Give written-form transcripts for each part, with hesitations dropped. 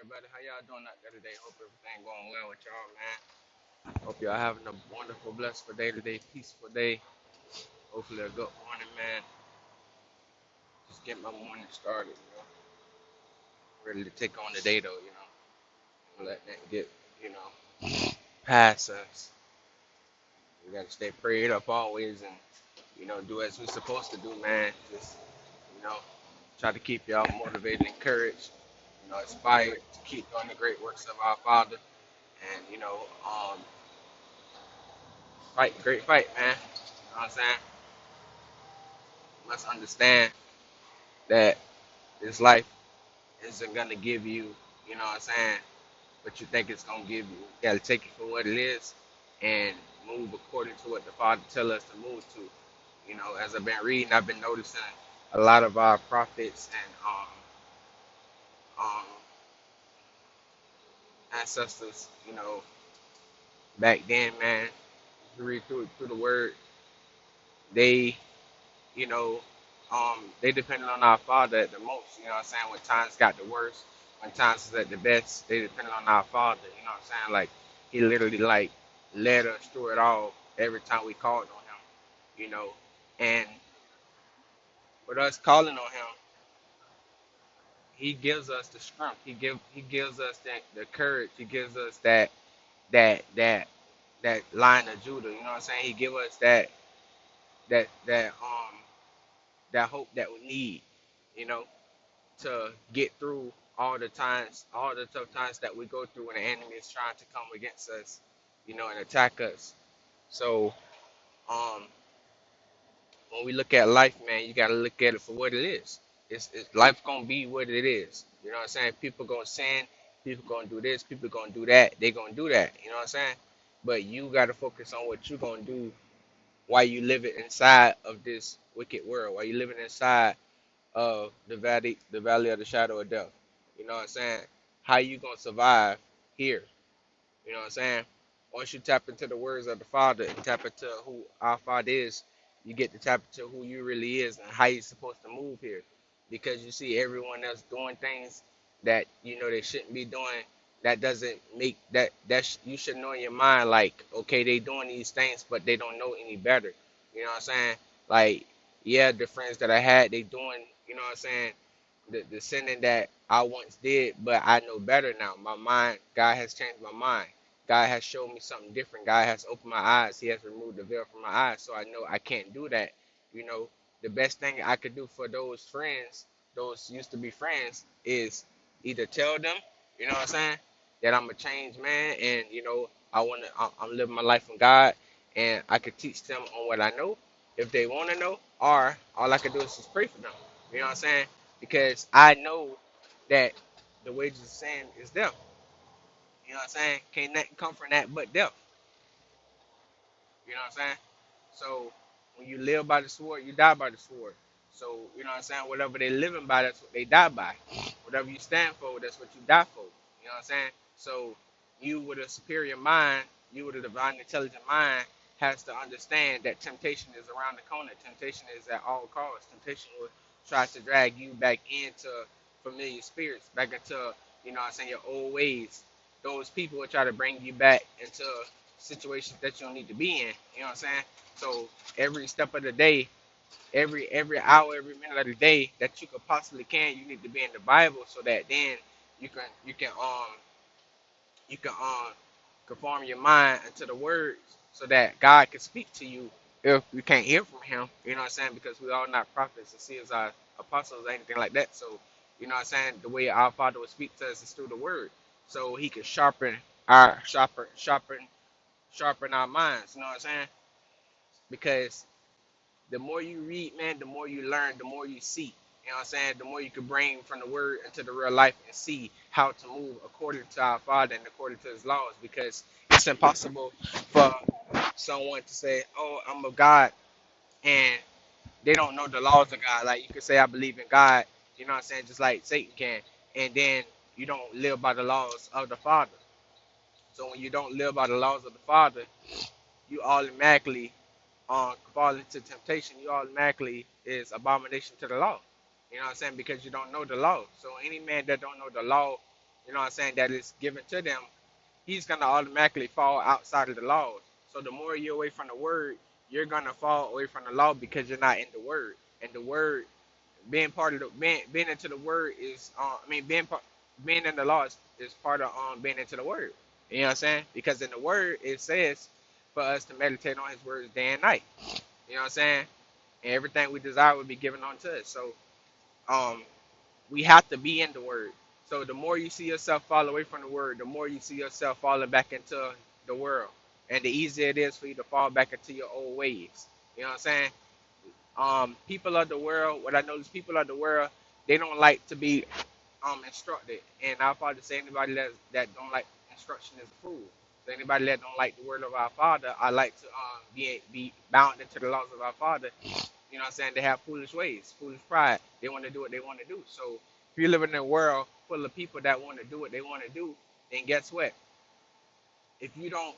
everybody. How y'all doing out there today? Hope everything going well with y'all, man. Hope y'all having a wonderful, blessed day today, peaceful day. Hopefully a good morning, man. Just get my morning started, Ready to take on the day, though. Don't let that get, you know, past us. We gotta stay prayed up always and, do as we're supposed to do, man. Just, you know, try to keep y'all motivated, encouraged, inspired to keep doing the great works of our Father. And, great fight, man. You know what I'm saying? You must understand that this life isn't gonna give you, you know what I'm saying, what you think it's gonna give you. You gotta take it for what it is and move according to what the Father tell us to move to. As I've been reading, I've been noticing a lot of our prophets and um, ancestors, back then, man, you read through the word, they you know, they depended on our Father at the most, you know what I'm saying? When times got the worst, when times was at the best, they depended on our Father, you know what I'm saying? Like, He literally, like, led us through it all every time we called on Him, And with us calling on Him, He gives us the strength. He gives us the courage. He gives us that that that line of Judah, you know what I'm saying? He give us that that um that hope that we need, you know. To get through all the tough times that we go through when the enemy is trying to come against us, and attack us. So, um, when we look at life, man, you gotta look at it for what it is. It's life gonna be what it is. You know what I'm saying? People gonna sin, people gonna do this, people gonna do that. They gonna do that. You know what I'm saying? But you gotta focus on what you gonna do while you living inside of this wicked world, while you living inside of the valley of the shadow of death. You know what I'm saying? How you gonna survive here? You know what I'm saying? Once you tap into the words of the Father and tap into who our Father is, you get to tap into who you really is and how you're supposed to move here. Because you see everyone else doing things that they shouldn't be doing. That doesn't make you should know in your mind like, okay, they doing these things, but they don't know any better. You know what I'm saying? Like, yeah, the friends that I had, they doing, you know what I'm saying, the sinning that I once did, but I know better now. My mind, God has changed my mind. God has shown me something different. God has opened my eyes. He has removed the veil from my eyes, so I know I can't do that. You know, the best thing I could do for those friends, those used to be friends, is either tell them, you know what I'm saying, that I'm a changed man, and I'm living my life from God, and I could teach them on what I know if they want to know, or all I could do is just pray for them. You know what I'm saying? Because I know that the wages of sin is death. You know what I'm saying? Can't nothing come from that but death. You know what I'm saying? So when you live by the sword, you die by the sword. So you know what I'm saying? Whatever they living by, that's what they die by. Whatever you stand for, that's what you die for. You know what I'm saying? So you with a superior mind, you with a divine intelligent mind, has to understand that temptation is around the corner. Temptation is at all costs. Temptation will try to drag you back into familiar spirits, back into, what I'm saying, your old ways. Those people will try to bring you back into situations that you don't need to be in. You know what I'm saying? So every step of the day, every hour, every minute of the day that you could possibly you need to be in the Bible so that then you can conform your mind into the words so that God can speak to you if you can't hear from Him. You know what I'm saying? Because we all not prophets and seers or apostles or anything like that. So you know what I'm saying? The way our Father would speak to us is through the Word, so He can sharpen our minds. You know what I'm saying? Because the more you read, man, the more you learn, the more you see. You know what I'm saying? The more you can bring from the word into the real life and see how to move according to our Father and according to His laws. Because it's impossible for someone to say, "Oh, I'm of God," and they don't know the laws of God. Like you could say, "I believe in God," you know what I'm saying? Just like Satan can, and then you don't live by the laws of the Father. So when you don't live by the laws of the Father, you automatically fall into temptation. You automatically is abomination to the law. You know what I'm saying? Because you don't know the law. So any man that don't know the law, you know what I'm saying, that is given to them, he's gonna automatically fall outside of the laws. So the more you're away from the word, you're gonna fall away from the law because you're not in the word. And the word, being part of the being into the word is, being in the law is part of being into the word. You know what I'm saying? Because in the word it says for us to meditate on His words day and night. You know what I'm saying? And everything we desire will be given unto us. So um, we have to be in the word. So the more you see yourself fall away from the word, the more you see yourself falling back into the world, and the easier it is for you to fall back into your old ways. You know what I'm saying? People of the world, what I notice, people of the world, they don't like to be instructed. And I'll probably say anybody that don't like instruction is a fool. So anybody that don't like the word of our Father, I like to be bound into the laws of our Father. You know what I'm saying? They have foolish ways, foolish pride. They want to do what they want to do. So if you live in a world full of people that want to do what they want to do, then guess what? If you don't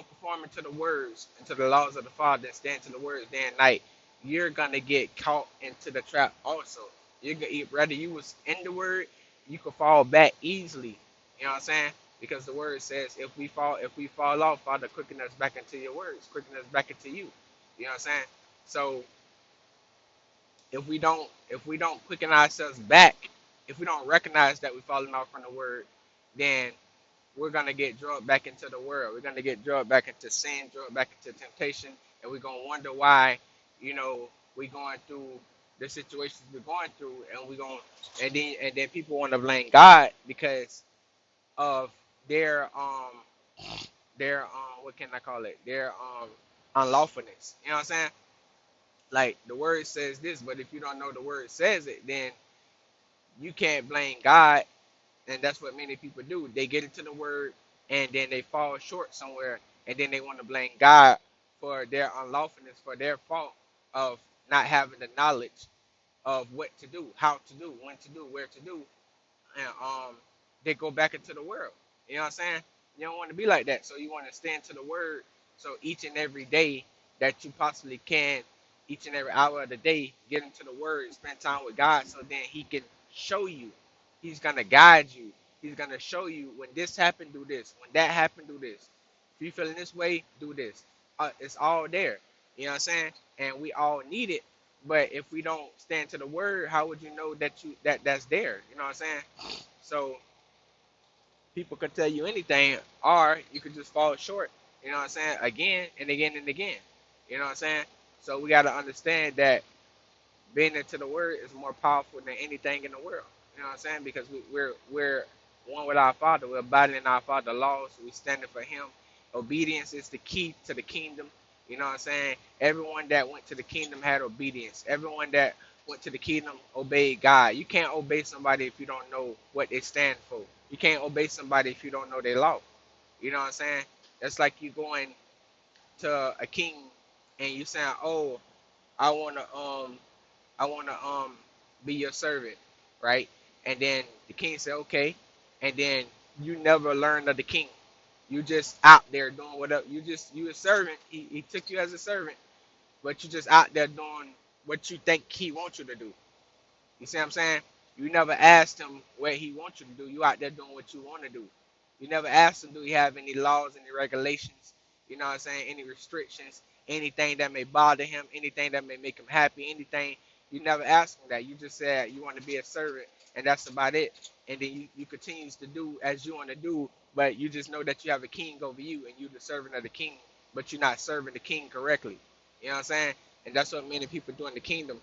perform into the words, into the laws of the Father, and stand to the words day and night, you're gonna get caught into the trap also. You're gonna, whether you was in the word, you could fall back easily. You know what I'm saying? Because the word says if we fall off, Father, quicken us back into your words, quicken us back into you. You know what I'm saying? So if we don't quicken ourselves back, if we don't recognize that we're falling off from the word, then we're gonna get drawn back into the world. We're gonna get drawn back into sin, drawn back into temptation, and we're gonna wonder why, we're going through the situations we're going through, and we're going and then people want to blame God because of their what can I call it? Their unlawfulness. You know what I'm saying? Like the word says this, but if you don't know the word says it, then you can't blame God. And that's what many people do. They get into the word and then they fall short somewhere, and then they want to blame God for their unlawfulness, for their fault of not having the knowledge of what to do, how to do, when to do, where to do, and they go back into the world. You know what I'm saying? You don't want to be like that. So you want to stand to the word. So each and every day that you possibly can, each and every hour of the day, get into the word, spend time with God, so then He can show you. He's gonna guide you. He's gonna show you when this happened, do this. When that happened, do this. If you feeling this way, do this. It's all there. You know what I'm saying? And we all need it. But if we don't stand to the word, how would you know that's there? You know what I'm saying? So people could tell you anything, or you could just fall short. You know what I'm saying? Again and again and again. You know what I'm saying? So we got to understand that being into the word is more powerful than anything in the world. You know what I'm saying? Because we're one with our Father. We're abiding in our Father's laws. We're standing for Him. Obedience is the key to the kingdom. You know what I'm saying? Everyone that went to the kingdom had obedience. Everyone that went to the kingdom obeyed God. You can't obey somebody if you don't know what they stand for. You can't obey somebody if you don't know their law. You know what I'm saying? That's like you going to a king and you saying, "Oh, I wanna I wanna be your servant," right? And then the king said, "Okay," and then you never learned of the king. You just out there doing whatever. You a servant. He took you as a servant, but you just out there doing what you think he wants you to do. You see what I'm saying? You never asked him what he wants you to do. You out there doing what you want to do. You never asked him, do he have any laws, any regulations? You know what I'm saying? Any restrictions? Anything that may bother him? Anything that may make him happy? Anything? You never asked him that. You just said you want to be a servant, and that's about it. And then you continue to do as you want to do, but you just know that you have a king over you, and you're the servant of the king, but you're not serving the king correctly. You know what I'm saying? And that's what many people do in the kingdom.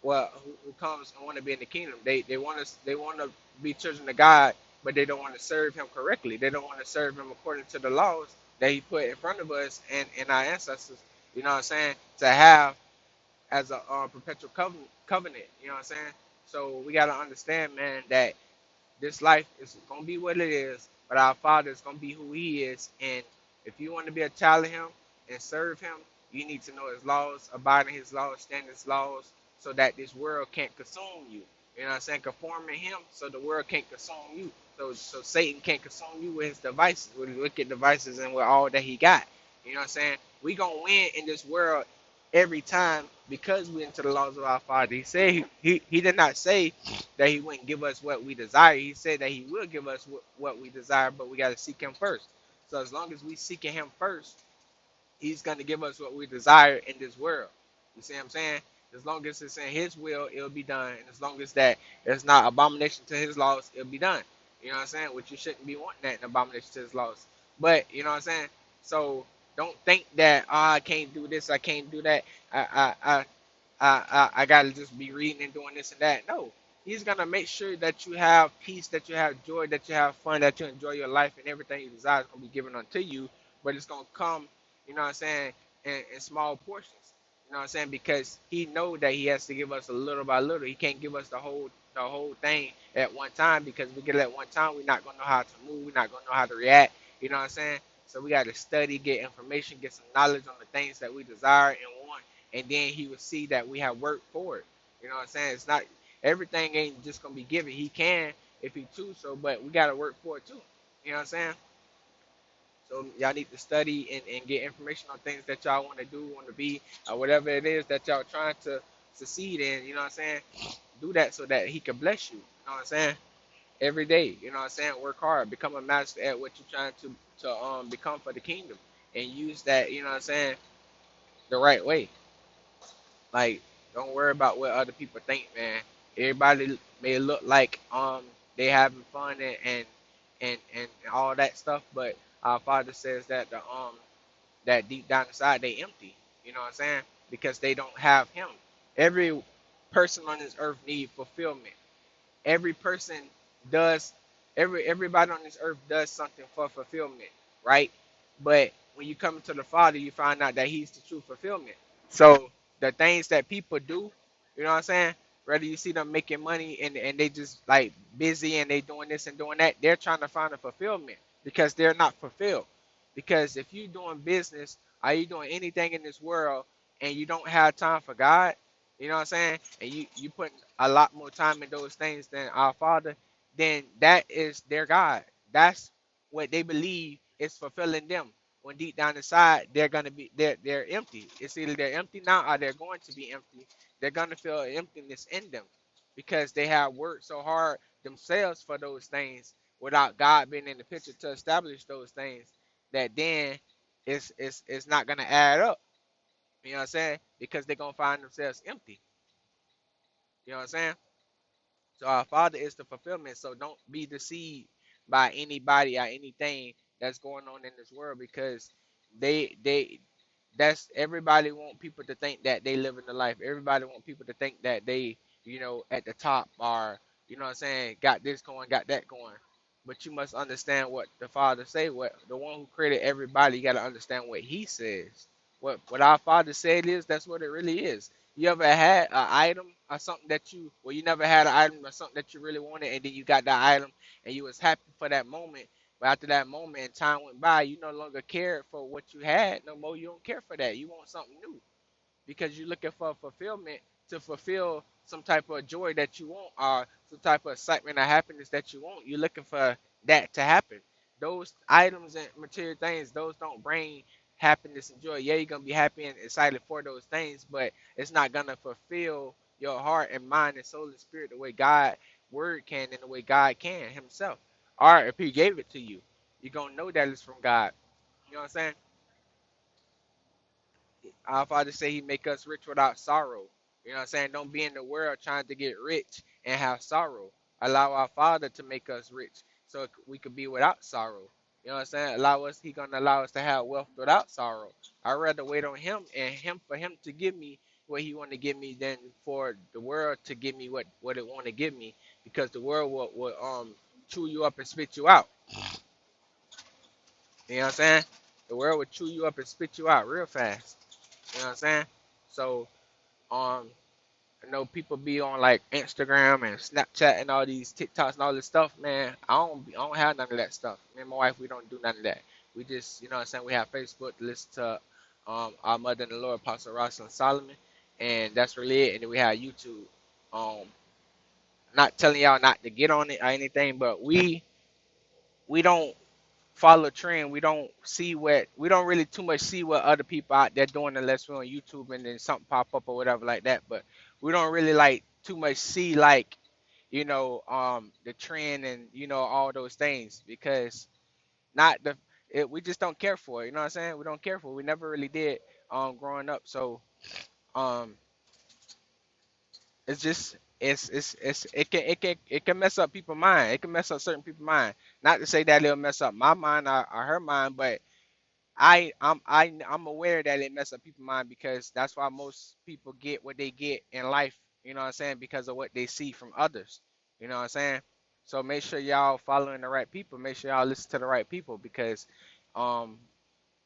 Well, who comes and want to be in the kingdom? They want to be children of God, but they don't want to serve Him correctly. They don't want to serve Him according to the laws that He put in front of us and our ancestors. You know what I'm saying? To have as a perpetual covenant. You know what I'm saying? So we got to understand, man, that this life is gonna be what it is, but our Father is gonna be who He is. And if you want to be a child of Him and serve Him, you need to know His laws, abide in His laws, stand His laws, so that this world can't consume you. You know what I'm saying? Conform to Him, so the world can't consume you. So Satan can't consume you with his devices, with his wicked devices, and with all that he got. You know what I'm saying? We gonna win in this world every time because we into the laws of our Father. He said he did not say that he wouldn't give us what we desire. He said that he will give us what we desire, but we got to seek him first. So as long as we seeking him first, he's going to give us what we desire in this world. You see what I'm saying? As long as it's in his will, it'll be done. And as long as that it's not abomination to his laws, it'll be done. You know what I'm saying? Which you shouldn't be wanting that in abomination to his laws. But you know what I'm saying? So don't think that I can't do this, I can't do that. I gotta just be reading and doing this and that. No, he's gonna make sure that you have peace, that you have joy, that you have fun, that you enjoy your life, and everything you desire is gonna be given unto you. But it's gonna come, you know what I'm saying, in small portions. You know what I'm saying? Because he know that he has to give us a little by little. He can't give us the whole thing at one time, because we get it at one time, we're not gonna know how to move, we're not gonna know how to react. You know what I'm saying? So we got to study, get information, get some knowledge on the things that we desire and want, and then he will see that we have worked for it. You know what I'm saying? It's not everything ain't just gonna be given. He can if he choose so, but we gotta work for it too. You know what I'm saying? So y'all need to study and get information on things that y'all want to do, want to be, or whatever it is that y'all trying to succeed in. You know what I'm saying? Do that so that he can bless you. You know what I'm saying? Every day. You know what I'm saying? Work hard, become a master at what you're trying to become for the kingdom, and use that. You know what I'm saying? The right way. Like, don't worry about what other people think, man. Everybody may look like they having fun and all that stuff, but our Father says that that deep down inside they empty. You know what I'm saying? Because they don't have Him. Every person on this earth need fulfillment. Every person does everybody on this earth does something for fulfillment, right? But when you come to the Father, you find out that He's the true fulfillment. So the things that people do, you know what I'm saying? Whether you see them making money and they just like busy and they doing this and doing that, they're trying to find a fulfillment because they're not fulfilled. Because if you doing business, are you doing anything in this world and you don't have time for God, you know what I'm saying? And you put a lot more time in those things than our Father, then that is their God. That's what they believe is fulfilling them. When deep down inside they're empty. It's either they're empty now or they're going to be empty. They're gonna feel emptiness in them because they have worked so hard themselves for those things without God being in the picture to establish those things. That then it's not gonna add up. You know what I'm saying? Because they're gonna find themselves empty. You know what I'm saying? So our Father is the fulfillment. So don't be deceived by anybody or anything that's going on in this world, because they that's everybody want people to think that they live in the life. Everybody want people to think that they, at the top, are, you know what I'm saying, got this going, got that going. But you must understand what the Father say, what the one who created everybody, you gotta understand what he says. What our Father said is, that's what it really is. You ever had an item or something that you never had an item or something that you really wanted, and then you got that item and you was happy for that moment, but after that moment and time went by, you no longer cared for what you had no more. You don't care for that. You want something new because you're looking for fulfillment to fulfill some type of joy that you want, or some type of excitement or happiness that you want. You're looking for that to happen. Those items and material things, those don't bring happiness and joy. Yeah, you're gonna be happy and excited for those things, but it's not gonna fulfill your heart and mind and soul and spirit the way God word can, and the way God can himself. Or if he gave it to you, you're gonna know that it's from God. You know what I'm saying? Our Father say he make us rich without sorrow. You know what I'm saying? Don't be in the world trying to get rich and have sorrow. Allow our Father to make us rich so we could be without sorrow. You know what I'm saying? He gonna allow us to have wealth without sorrow. I'd rather wait on him and him for him to give me what he want to give me than for the world to give me what it want to give me, because the world will chew you up and spit you out. You know what I'm saying? The world would chew you up and spit you out real fast. You know what I'm saying? So, um, I know people be on like Instagram and Snapchat and all these TikToks and all this stuff, man. I don't have none of that stuff. Me and my wife, we don't do none of that. We just, you know what I'm saying, we have Facebook to listen to our mother in the Lord, Apostle Rosalind Solomon, and that's really it. And then we have YouTube. Um, not telling y'all not to get on it or anything, but we don't. follow trend. We don't really too much see what other people out there doing unless we're on YouTube and then something pop up or whatever like that. But we don't really like too much see like, the trend and all those things because not the we just don't care for it. You know what I'm saying? We don't care for it. We never really did growing up. So um it's just it can mess up people's mind. It can mess up certain people's mind. Not to say that it'll mess up my mind or her mind, but I'm aware that it mess up people's mind because that's why most people get what they get in life, you know what I'm saying, because of what they see from others. You know what I'm saying? So make sure y'all following the right people. Make sure y'all listen to the right people because um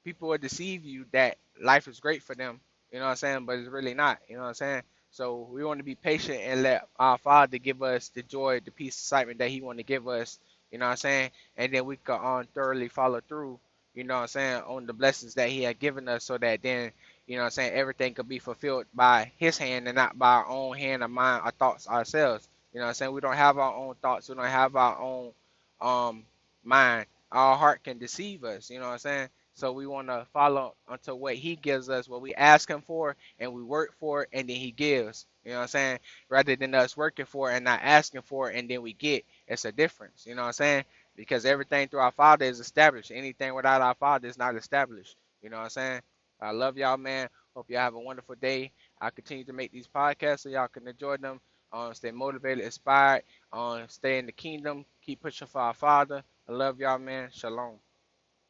people will deceive you that life is great for them, you know what I'm saying, but it's really not, you know what I'm saying? So we want to be patient and let our Father give us the joy, the peace, excitement that He want to give us, you know what I'm saying? And then we can thoroughly follow through, you know what I'm saying, on the blessings that He had given us so that then, you know what I'm saying, everything could be fulfilled by His hand and not by our own hand or mind or thoughts ourselves. You know what I'm saying? We don't have our own thoughts. We don't have our own mind. Our heart can deceive us, you know what I'm saying? So we want to follow unto what He gives us, what we ask Him for, and we work for it, and then He gives. You know what I'm saying? Rather than us working for it and not asking for it, and then we get. It's a difference. You know what I'm saying? Because everything through our Father is established. Anything without our Father is not established. You know what I'm saying? I love y'all, man. Hope y'all have a wonderful day. I continue to make these podcasts so y'all can enjoy them. Stay motivated, inspired. Stay in the kingdom. Keep pushing for our Father. I love y'all, man. Shalom.